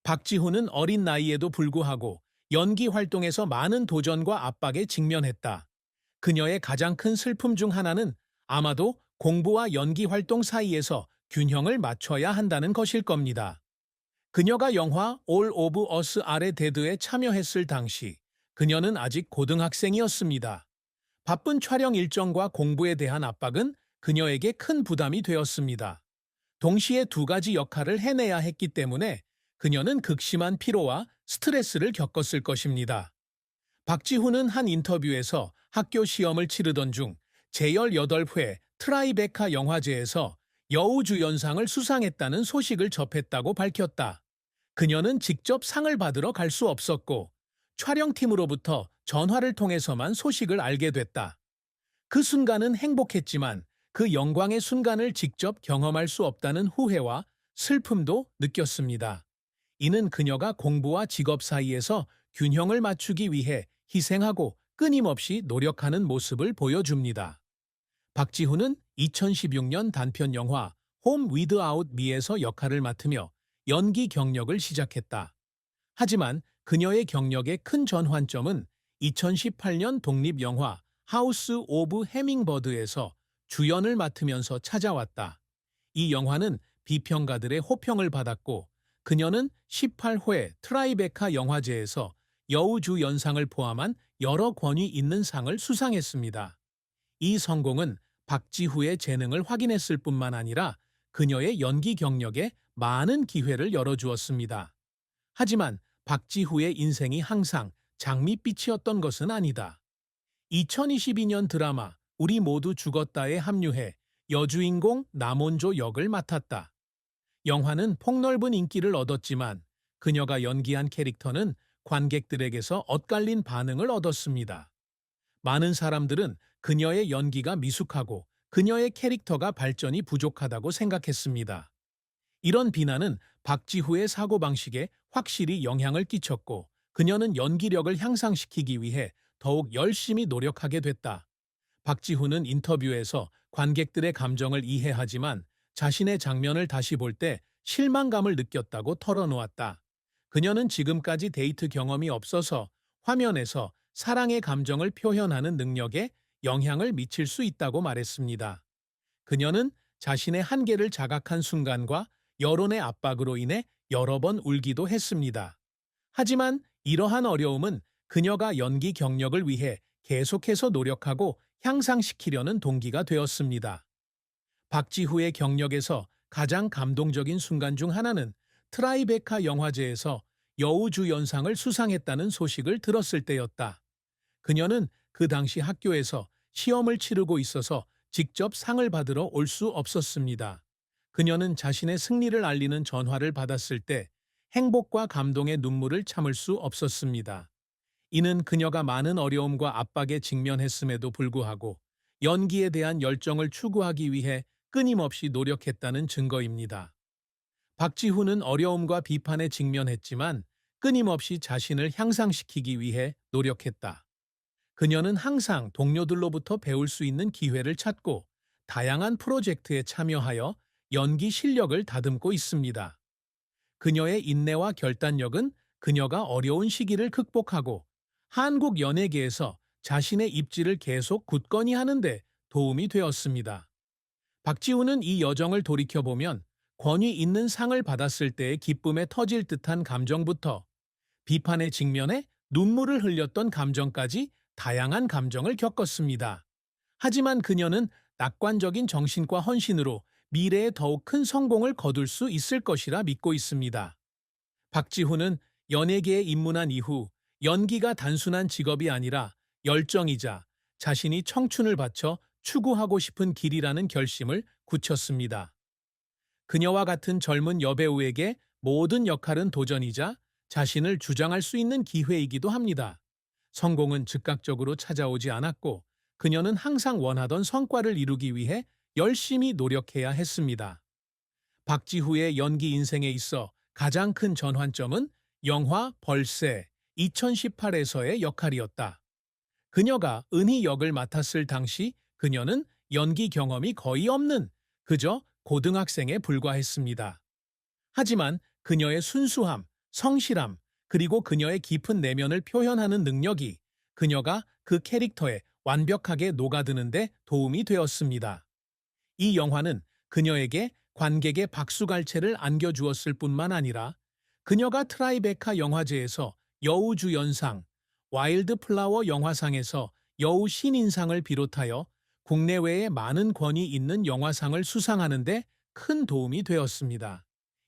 박지훈은 어린 나이에도 불구하고 연기 활동에서 많은 도전과 압박에 직면했다. 그녀의 가장 큰 슬픔 중 하나는 아마도 공부와 연기 활동 사이에서 균형을 맞춰야 한다는 것일 겁니다. 그녀가 영화 All of Us Are Dead에 참여했을 당시 그녀는 아직 고등학생이었습니다. 바쁜 촬영 일정과 공부에 대한 압박은 그녀에게 큰 부담이 되었습니다. 동시에 두 가지 역할을 해내야 했기 때문에 그녀는 극심한 피로와 스트레스를 겪었을 것입니다. 박지훈은 한 인터뷰에서 학교 시험을 치르던 중 제18회 트라이베카 영화제에서 여우주연상을 수상했다는 소식을 접했다고 밝혔다. 그녀는 직접 상을 받으러 갈 수 없었고 촬영팀으로부터 전화를 통해서만 소식을 알게 됐다. 그 순간은 행복했지만 그 영광의 순간을 직접 경험할 수 없다는 후회와 슬픔도 느꼈습니다. 이는 그녀가 공부와 직업 사이에서 균형을 맞추기 위해 희생하고 끊임없이 노력하는 모습을 보여줍니다. 박지훈은 2016년 단편 영화 홈 위드아웃 미에서 역할을 맡으며 연기 경력을 시작했다. 하지만 그녀의 경력의 큰 전환점은 2018년 독립영화 하우스 오브 해밍버드에서 주연을 맡으면서 찾아왔다. 이 영화는 비평가들의 호평을 받았고 그녀는 18회 트라이베카 영화제에서 여우주연상을 포함한 여러 권위 있는 상을 수상했습니다. 이 성공은 박지후의 재능을 확인했을 뿐만 아니라 그녀의 연기 경력에 많은 기회를 열어주었습니다. 하지만 박지후의 인생이 항상 장밋빛이었던 것은 아니다. 2022년 드라마 우리 모두 죽었다에 합류해 여주인공 남원조 역을 맡았다. 영화는 폭넓은 인기를 얻었지만 그녀가 연기한 캐릭터는 관객들에게서 엇갈린 반응을 얻었습니다. 많은 사람들은 그녀의 연기가 미숙하고 그녀의 캐릭터가 발전이 부족하다고 생각했습니다. 이런 비난은 박지후의 사고방식에 확실히 영향을 끼쳤고 그녀는 연기력을 향상시키기 위해 더욱 열심히 노력하게 됐다. 박지훈은 인터뷰에서 관객들의 감정을 이해하지만 자신의 장면을 다시 볼 때 실망감을 느꼈다고 털어놓았다. 그녀는 지금까지 데이트 경험이 없어서 화면에서 사랑의 감정을 표현하는 능력에 영향을 미칠 수 있다고 말했습니다. 그녀는 자신의 한계를 자각한 순간과 여론의 압박으로 인해 여러 번 울기도 했습니다. 하지만 이러한 어려움은 그녀가 연기 경력을 위해 계속해서 노력하고 향상시키려는 동기가 되었습니다. 박지후의 경력에서 가장 감동적인 순간 중 하나는 트라이베카 영화제에서 여우주연상을 수상했다는 소식을 들었을 때였다. 그녀는 그 당시 학교에서 시험을 치르고 있어서 직접 상을 받으러 올 수 없었습니다. 그녀는 자신의 승리를 알리는 전화를 받았을 때 행복과 감동의 눈물을 참을 수 없었습니다. 이는 그녀가 많은 어려움과 압박에 직면했음에도 불구하고 연기에 대한 열정을 추구하기 위해 끊임없이 노력했다는 증거입니다. 박지훈은 어려움과 비판에 직면했지만 끊임없이 자신을 향상시키기 위해 노력했다. 그녀는 항상 동료들로부터 배울 수 있는 기회를 찾고 다양한 프로젝트에 참여하여 연기 실력을 다듬고 있습니다. 그녀의 인내와 결단력은 그녀가 어려운 시기를 극복하고 한국 연예계에서 자신의 입지를 계속 굳건히 하는데 도움이 되었습니다. 박지훈은 이 여정을 돌이켜보면 권위 있는 상을 받았을 때의 기쁨에 터질 듯한 감정부터 비판의 직면에 눈물을 흘렸던 감정까지 다양한 감정을 겪었습니다. 하지만 그녀는 낙관적인 정신과 헌신으로 미래에 더욱 큰 성공을 거둘 수 있을 것이라 믿고 있습니다. 박지훈은 연예계에 입문한 이후 연기가 단순한 직업이 아니라 열정이자 자신이 청춘을 바쳐 추구하고 싶은 길이라는 결심을 굳혔습니다. 그녀와 같은 젊은 여배우에게 모든 역할은 도전이자 자신을 주장할 수 있는 기회이기도 합니다. 성공은 즉각적으로 찾아오지 않았고 그녀는 항상 원하던 성과를 이루기 위해 열심히 노력해야 했습니다. 박지후의 연기 인생에 있어 가장 큰 전환점은 영화 벌새 2018에서의 역할이었다. 그녀가 은희 역을 맡았을 당시 그녀는 연기 경험이 거의 없는 그저 고등학생에 불과했습니다. 하지만 그녀의 순수함, 성실함, 그리고 그녀의 깊은 내면을 표현하는 능력이 그녀가 그 캐릭터에 완벽하게 녹아드는데 도움이 되었습니다. 이 영화는 그녀에게 관객의 박수갈채를 안겨주었을 뿐만 아니라 그녀가 트라이베카 영화제에서 여우주연상, 와일드 플라워 영화상에서 여우 신인상을 비롯하여 국내외에 많은 권위 있는 영화상을 수상하는 데 큰 도움이 되었습니다.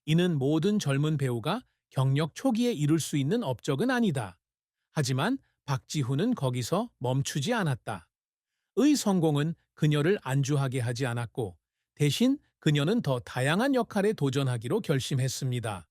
이는 모든 젊은 배우가 경력 초기에 이룰 수 있는 업적은 아니다. 하지만 박지훈은 거기서 멈추지 않았다. 의 성공은 그녀를 안주하게 하지 않았고 대신 그녀는 더 다양한 역할에 도전하기로 결심했습니다.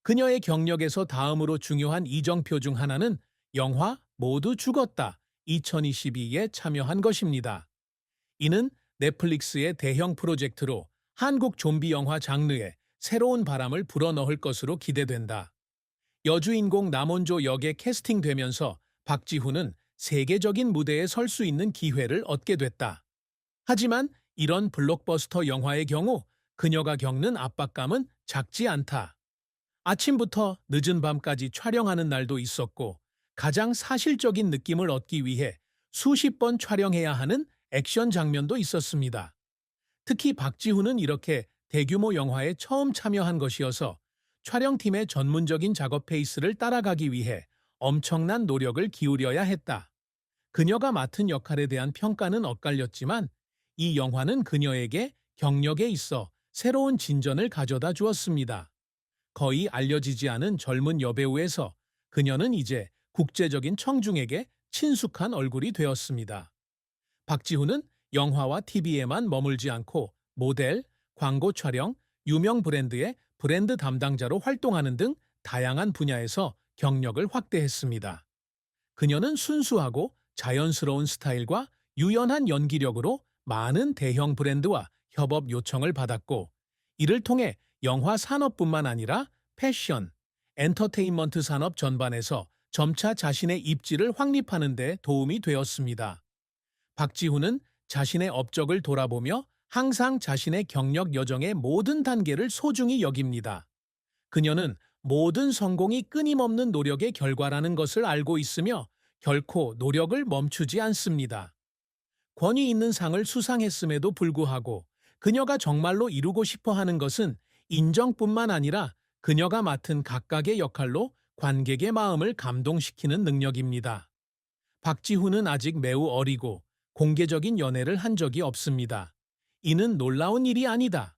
그녀의 경력에서 다음으로 중요한 이정표 중 하나는 영화 모두 죽었다 2022에 참여한 것입니다. 이는 넷플릭스의 대형 프로젝트로 한국 좀비 영화 장르에 새로운 바람을 불어넣을 것으로 기대된다. 여주인공 남원조 역에 캐스팅되면서 박지훈은 세계적인 무대에 설 수 있는 기회를 얻게 됐다. 하지만 이런 블록버스터 영화의 경우 그녀가 겪는 압박감은 작지 않다. 아침부터 늦은 밤까지 촬영하는 날도 있었고 가장 사실적인 느낌을 얻기 위해 수십 번 촬영해야 하는 액션 장면도 있었습니다. 특히 박지훈은 이렇게 대규모 영화에 처음 참여한 것이어서 촬영팀의 전문적인 작업 페이스를 따라가기 위해 엄청난 노력을 기울여야 했다. 그녀가 맡은 역할에 대한 평가는 엇갈렸지만 이 영화는 그녀에게 경력에 있어 새로운 진전을 가져다 주었습니다. 거의 알려지지 않은 젊은 여배우에서 그녀는 이제 국제적인 청중에게 친숙한 얼굴이 되었습니다. 박지훈은 영화와 TV에만 머물지 않고 모델, 광고 촬영, 유명 브랜드의 브랜드 담당자로 활동하는 등 다양한 분야에서 경력을 확대했습니다. 그녀는 순수하고 자연스러운 스타일과 유연한 연기력으로 많은 대형 브랜드와 협업 요청을 받았고, 이를 통해 영화 산업뿐만 아니라 패션, 엔터테인먼트 산업 전반에서 점차 자신의 입지를 확립하는 데 도움이 되었습니다. 박지훈은 자신의 업적을 돌아보며 항상 자신의 경력 여정의 모든 단계를 소중히 여깁니다. 그녀는 모든 성공이 끊임없는 노력의 결과라는 것을 알고 있으며 결코 노력을 멈추지 않습니다. 권위 있는 상을 수상했음에도 불구하고 그녀가 정말로 이루고 싶어 하는 것은 인정뿐만 아니라 그녀가 맡은 각각의 역할로 관객의 마음을 감동시키는 능력입니다. 박지훈은 아직 매우 어리고 공개적인 연애를 한 적이 없습니다. 이는 놀라운 일이 아니다.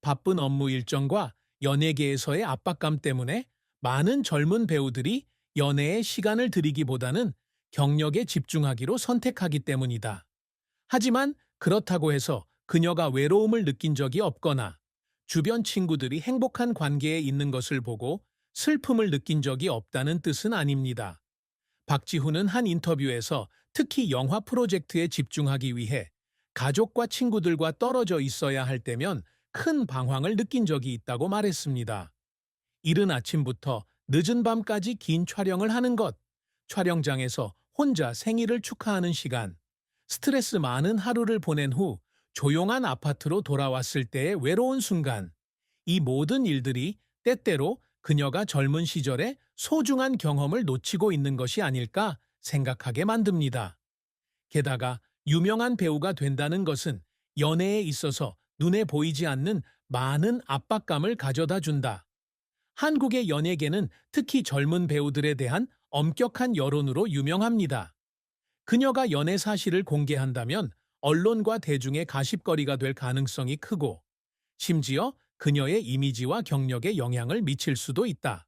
바쁜 업무 일정과 연예계에서의 압박감 때문에 많은 젊은 배우들이 연애에 시간을 들이기보다는 경력에 집중하기로 선택하기 때문이다. 하지만 그렇다고 해서 그녀가 외로움을 느낀 적이 없거나 주변 친구들이 행복한 관계에 있는 것을 보고 슬픔을 느낀 적이 없다는 뜻은 아닙니다. 박지훈은 한 인터뷰에서 특히 영화 프로젝트에 집중하기 위해 가족과 친구들과 떨어져 있어야 할 때면 큰 방황을 느낀 적이 있다고 말했습니다. 이른 아침부터 늦은 밤까지 긴 촬영을 하는 것, 촬영장에서 혼자 생일을 축하하는 시간, 스트레스 많은 하루를 보낸 후 조용한 아파트로 돌아왔을 때의 외로운 순간, 이 모든 일들이 때때로 그녀가 젊은 시절에 소중한 경험을 놓치고 있는 것이 아닐까 생각하게 만듭니다. 게다가 유명한 배우가 된다는 것은 연애에 있어서 눈에 보이지 않는 많은 압박감을 가져다 준다. 한국의 연예계는 특히 젊은 배우들에 대한 엄격한 여론으로 유명합니다. 그녀가 연애 사실을 공개한다면 언론과 대중의 가십거리가 될 가능성이 크고, 심지어 그녀의 이미지와 경력에 영향을 미칠 수도 있다.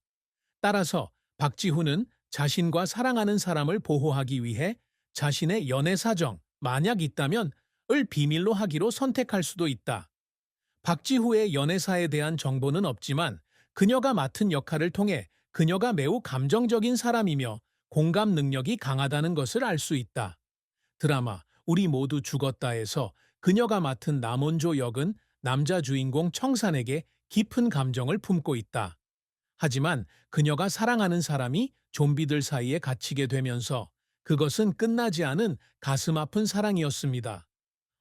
따라서 박지훈은 자신과 사랑하는 사람을 보호하기 위해 자신의 연애 사정, 만약 있다면 을 비밀로 하기로 선택할 수도 있다. 박지훈의 연애사에 대한 정보는 없지만 그녀가 맡은 역할을 통해 그녀가 매우 감정적인 사람이며 공감 능력이 강하다는 것을 알 수 있다. 드라마 우리 모두 죽었다에서 그녀가 맡은 남원조 역은 남자 주인공 청산에게 깊은 감정을 품고 있다. 하지만 그녀가 사랑하는 사람이 좀비들 사이에 갇히게 되면서 그것은 끝나지 않은 가슴 아픈 사랑이었습니다.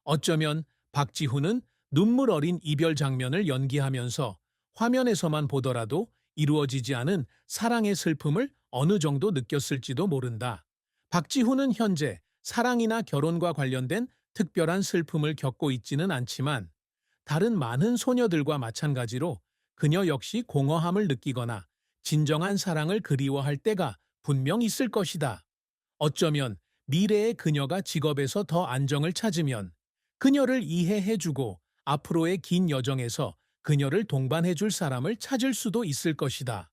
어쩌면 박지훈은 눈물 어린 이별 장면을 연기하면서 화면에서만 보더라도 이루어지지 않은 사랑의 슬픔을 어느 정도 느꼈을지도 모른다. 박지훈은 현재 사랑이나 결혼과 관련된 특별한 슬픔을 겪고 있지는 않지만 다른 많은 소녀들과 마찬가지로 그녀 역시 공허함을 느끼거나 진정한 사랑을 그리워할 때가 분명 있을 것이다. 어쩌면 미래의 그녀가 직업에서 더 안정을 찾으면 그녀를 이해해주고 앞으로의 긴 여정에서 그녀를 동반해줄 사람을 찾을 수도 있을 것이다.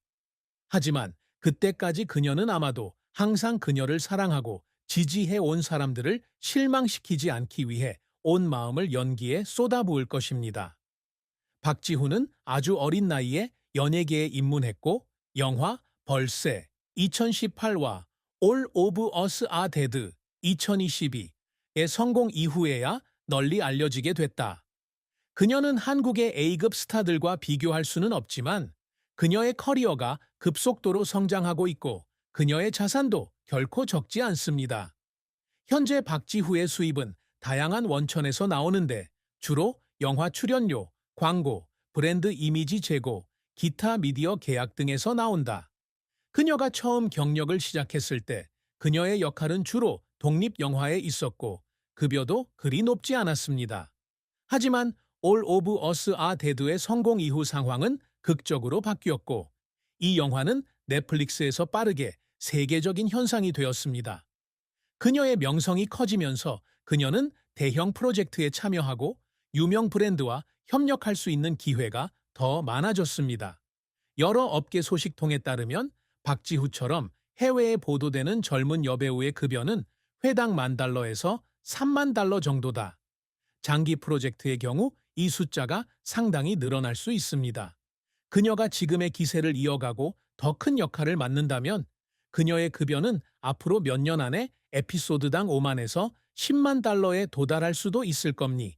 하지만 그때까지 그녀는 아마도 항상 그녀를 사랑하고 지지해 온 사람들을 실망시키지 않기 위해 온 마음을 연기에 쏟아부을 것입니다. 박지훈은 아주 어린 나이에 연예계에 입문했고 영화 벌새 2018와 All of Us Are Dead 2022의 성공 이후에야 널리 알려지게 됐다. 그녀는 한국의 A급 스타들과 비교할 수는 없지만 그녀의 커리어가 급속도로 성장하고 있고 그녀의 자산도 결코 적지 않습니다. 현재 박지후의 수입은 다양한 원천에서 나오는데 주로 영화 출연료, 광고, 브랜드 이미지 제고, 기타 미디어 계약 등에서 나온다. 그녀가 처음 경력을 시작했을 때 그녀의 역할은 주로 독립영화에 있었고 급여도 그리 높지 않았습니다. 하지만 All of Us Are Dead의 성공 이후 상황은 극적으로 바뀌었고 이 영화는 넷플릭스에서 빠르게 세계적인 현상이 되었습니다. 그녀의 명성이 커지면서 그녀는 대형 프로젝트에 참여하고 유명 브랜드와 협력할 수 있는 기회가 더 많아졌습니다. 여러 업계 소식통에 따르면 박지후처럼 해외에 보도되는 젊은 여배우의 급여는 회당 $10,000에서 $30,000 정도다. 장기 프로젝트의 경우 이 숫자가 상당히 늘어날 수 있습니다. 그녀가 지금의 기세를 이어가고 더 큰 역할을 맡는다면 그녀의 급여는 앞으로 몇 년 안에 에피소드당 $50,000에서 $100,000에 도달할 수도 있을 겁니.